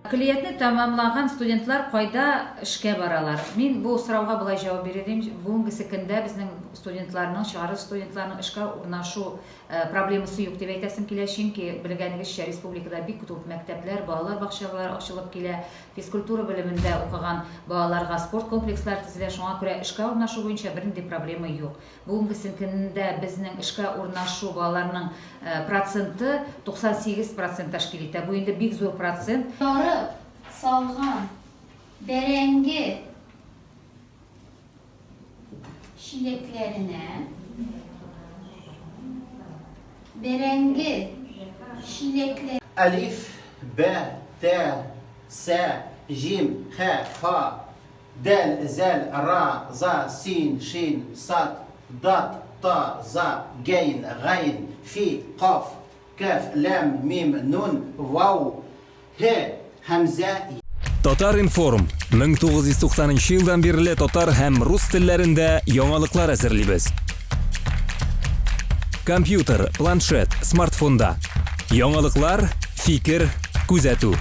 Клиентni tamamlagan studentlar кайда эшкә баралар? Мин бу сорауга булай җавап бирәм. Бүгенге көндә безнең студентларның, чыгарыш студентларның эшкә урнашу проблемасы юк дип әйтәсем килә, чөнки белгәнегезчә республикада бик күп мәктәпләр, балалар бакчалары ачылып килә. Физкультура белемендә укыган балаларга спорт комплекслар төзелә, шуңа күрә эшкә урнашу буенча бернинди проблема юк. Бүгенге көндә безнең эшкә урнашу балаларның проценты 98% тәшкил итә. Бу инде бик зур процент. Salğan, berengi şileklerine Alif, B, T, S, Jim, H, H, Del, Zel, Ra, Za, Sin, Shin, Sad, Dat, Ta, Za, Gain, Gain, Fi, Qaf, Kaf, Lam, Mim, Nun, Vav, He, Hamza. Татар Информ 1990 елдан бирле татар һәм рус телләрендә яңалыклар әзерлибез. Компьютер, планшет, смартфонда. Яңалыклар, фикер, күзәтү.